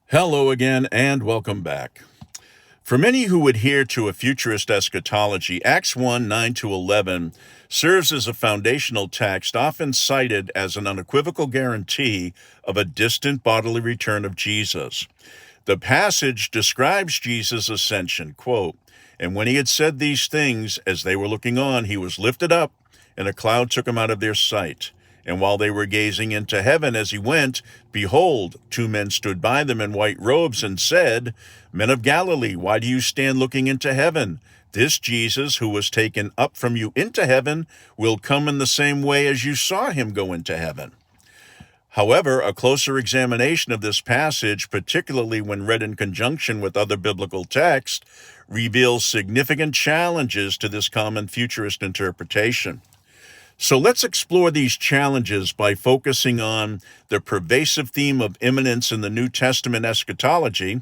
Hello again, and welcome back. For many who adhere to a futurist eschatology, Acts 1 9 to 11 serves as a foundational text, often cited as an unequivocal guarantee of a distant bodily return of Jesus. The passage describes Jesus' ascension, quote, "And when he had said these things, as they were looking on, he was lifted up, and a cloud took him out of their sight. And while they were gazing into heaven as he went, behold, two men stood by them in white robes and said, 'Men of Galilee, why do you stand looking into heaven? This Jesus who was taken up from you into heaven will come in the same way as you saw him go into heaven.'" However, a closer examination of this passage, particularly when read in conjunction with other biblical texts, reveals significant challenges to this common futurist interpretation. So let's explore these challenges by focusing on the pervasive theme of imminence in the New Testament eschatology,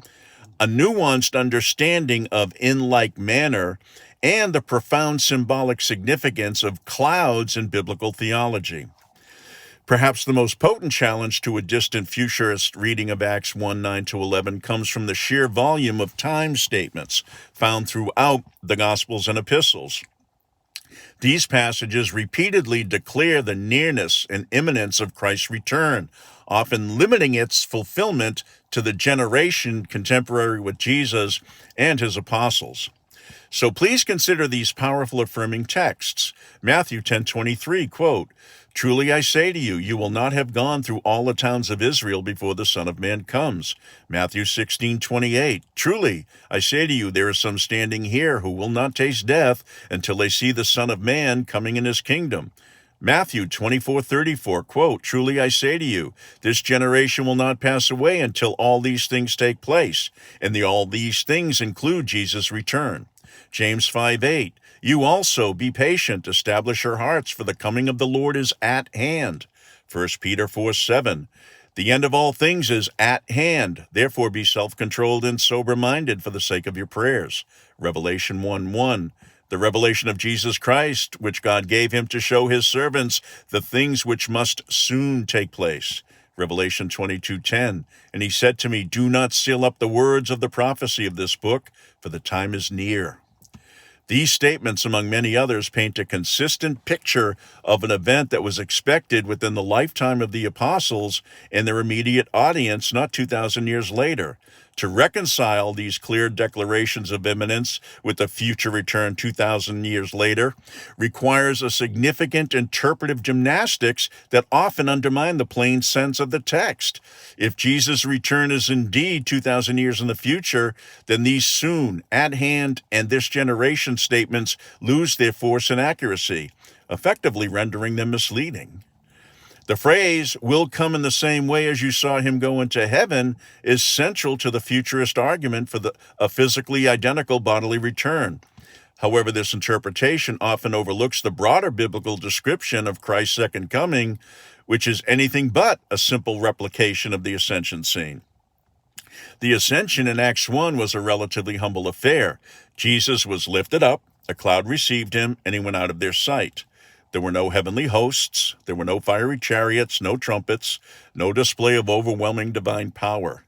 a nuanced understanding of in like manner, and the profound symbolic significance of clouds in biblical theology. Perhaps the most potent challenge to a distant futurist reading of Acts 1 9 to 11 comes from the sheer volume of time statements found throughout the Gospels and epistles. These passages repeatedly declare the nearness and imminence of Christ's return, often limiting its fulfillment to the generation contemporary with Jesus and his apostles. So please consider these powerful affirming texts. Matthew 10:23, quote, "Truly I say to you, you will not have gone through all the towns of Israel before the Son of Man comes." Matthew 16:28, "Truly I say to you, there are some standing here who will not taste death until they see the Son of Man coming in his kingdom." Matthew 24:34, quote, "Truly I say to you, this generation will not pass away until all these things take place." And all these things include Jesus' return. James 5:8, "You also be patient, establish your hearts, for the coming of the Lord is at hand." 1 Peter 4:7, "The end of all things is at hand. Therefore be self-controlled and sober-minded for the sake of your prayers." Revelation 1:1, "The revelation of Jesus Christ, which God gave him to show his servants the things which must soon take place." Revelation 22:10, "And he said to me, do not seal up the words of the prophecy of this book, for the time is near." These statements, among many others, paint a consistent picture of an event that was expected within the lifetime of the apostles and their immediate audience not 2,000 years later. To reconcile these clear declarations of imminence with the future return 2,000 years later requires a significant interpretive gymnastics that often undermine the plain sense of the text. If Jesus' return is indeed 2,000 years in the future, then these soon, at hand, and this generation statements lose their force and accuracy, effectively rendering them misleading. The phrase, "will come in the same way as you saw him go into heaven," is central to the futurist argument for a physically identical bodily return. However, this interpretation often overlooks the broader biblical description of Christ's second coming, which is anything but a simple replication of the ascension scene. The ascension in Acts 1 was a relatively humble affair. Jesus was lifted up, a cloud received him, and he went out of their sight. There were no heavenly hosts, there were no fiery chariots, no trumpets, no display of overwhelming divine power.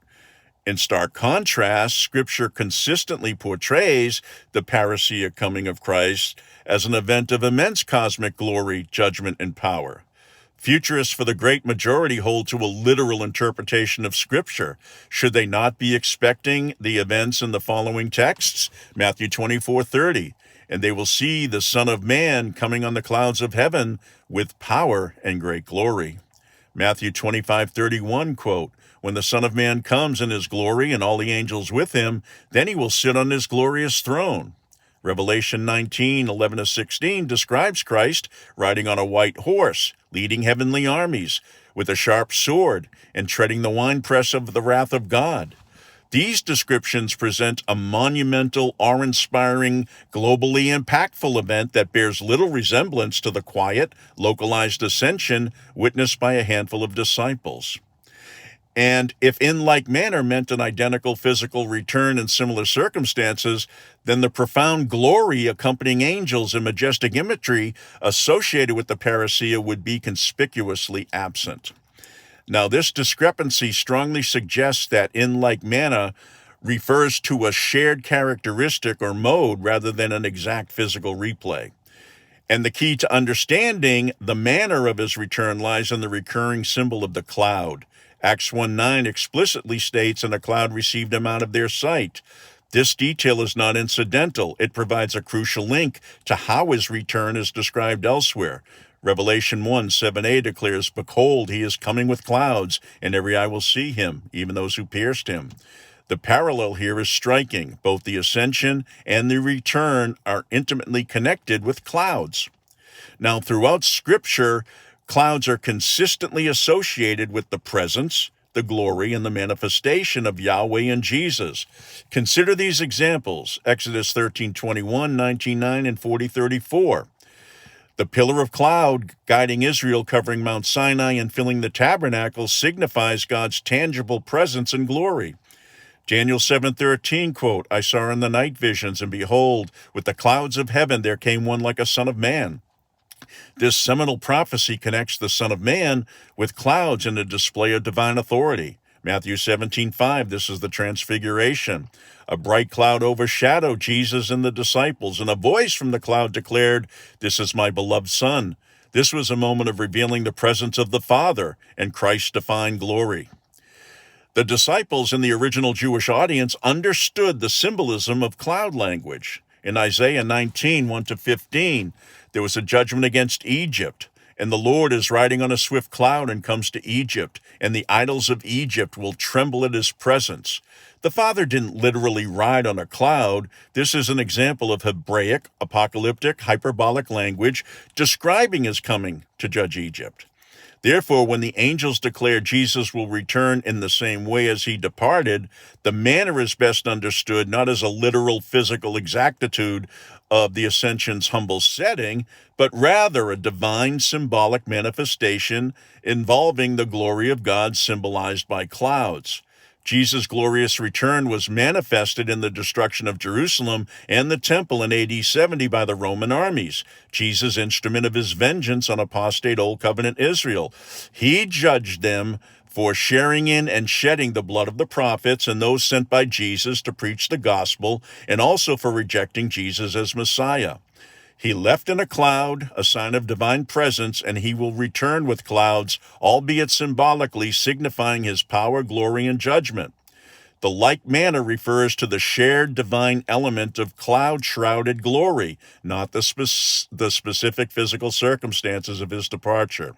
In stark contrast, Scripture consistently portrays the parousia coming of Christ as an event of immense cosmic glory, judgment, and power. Futurists, for the great majority, hold to a literal interpretation of Scripture. Should they not be expecting the events in the following texts? Matthew 24:30, "And they will see the Son of Man coming on the clouds of heaven with power and great glory." Matthew 25:31, quote, "When the Son of Man comes in his glory and all the angels with him, then he will sit on his glorious throne." Revelation 19:11-16 describes Christ riding on a white horse, leading heavenly armies, with a sharp sword, and treading the winepress of the wrath of God. These descriptions present a monumental, awe-inspiring, globally impactful event that bears little resemblance to the quiet, localized ascension witnessed by a handful of disciples. And if in like manner meant an identical physical return in similar circumstances, then the profound glory accompanying angels and majestic imagery associated with the parousia would be conspicuously absent. Now, this discrepancy strongly suggests that in like manner refers to a shared characteristic or mode rather than an exact physical replay. And the key to understanding the manner of his return lies in the recurring symbol of the cloud. Acts 1:9 explicitly states, "And a cloud received him out of their sight." This detail is not incidental. It provides a crucial link to how his return is described elsewhere. Revelation 1:7a declares, "Behold, he is coming with clouds, and every eye will see him, even those who pierced him." The parallel here is striking. Both the ascension and the return are intimately connected with clouds. Now, throughout Scripture, clouds are consistently associated with the presence, the glory, and the manifestation of Yahweh and Jesus. Consider these examples: Exodus 13:21, 19:9, and 40:34. The pillar of cloud guiding Israel, covering Mount Sinai and filling the tabernacle, signifies God's tangible presence and glory. Daniel 7:13, quote, "I saw in the night visions, and behold, with the clouds of heaven there came one like a son of man." This seminal prophecy connects the Son of Man with clouds in a display of divine authority. Matthew 17:5, this is the transfiguration. A bright cloud overshadowed Jesus and the disciples, and a voice from the cloud declared, "This is my beloved Son." This was a moment of revealing the presence of the Father and Christ's divine glory. The disciples in the original Jewish audience understood the symbolism of cloud language. In Isaiah 19:1-15, there was a judgment against Egypt, and the Lord is riding on a swift cloud and comes to Egypt, and the idols of Egypt will tremble at his presence. The Father didn't literally ride on a cloud. This is an example of Hebraic, apocalyptic, hyperbolic language describing his coming to judge Egypt. Therefore, when the angels declare Jesus will return in the same way as he departed, the manner is best understood not as a literal physical exactitude of the ascension's humble setting, but rather a divine symbolic manifestation involving the glory of God symbolized by clouds. Jesus' glorious return was manifested in the destruction of Jerusalem and the temple in AD 70 by the Roman armies, Jesus' instrument of his vengeance on apostate Old Covenant Israel. He judged them for sharing in and shedding the blood of the prophets and those sent by Jesus to preach the gospel, and also for rejecting Jesus as Messiah. He left in a cloud, a sign of divine presence, and he will return with clouds, albeit symbolically signifying his power, glory, and judgment. The like manner refers to the shared divine element of cloud-shrouded glory, not the specific physical circumstances of his departure.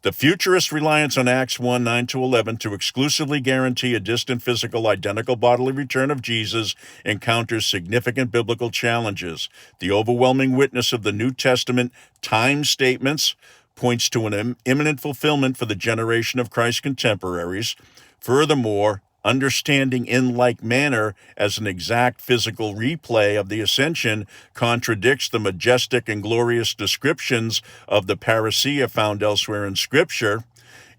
The futurist reliance on Acts 1:9-11 to exclusively guarantee a distant physical identical bodily return of Jesus encounters significant biblical challenges. The overwhelming witness of the New Testament time statements points to an imminent fulfillment for the generation of Christ's contemporaries. Furthermore, understanding in like manner as an exact physical replay of the ascension contradicts the majestic and glorious descriptions of the parousia found elsewhere in Scripture.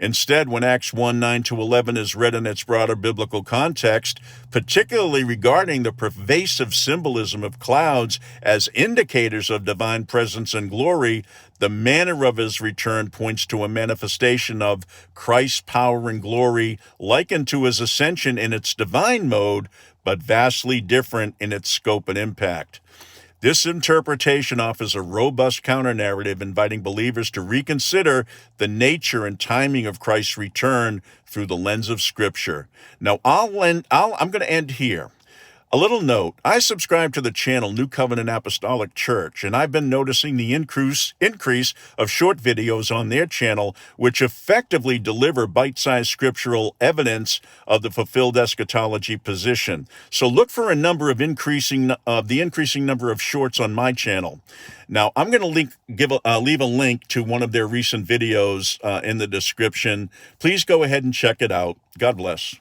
Instead, when Acts 1:9-11 is read in its broader biblical context, particularly regarding the pervasive symbolism of clouds as indicators of divine presence and glory, the manner of his return points to a manifestation of Christ's power and glory likened to his ascension in its divine mode, but vastly different in its scope and impact. This interpretation offers a robust counter-narrative inviting believers to reconsider the nature and timing of Christ's return through the lens of Scripture. Now, I'm going to end here. A little note, I subscribe to the channel New Covenant Apostolic Church, and I've been noticing the increase of short videos on their channel, which effectively deliver bite-sized scriptural evidence of the fulfilled eschatology position. So look for a number of increasing number of shorts on my channel. Now, I'm going to leave a link to one of their recent videos in the description. Please go ahead and check it out. God bless.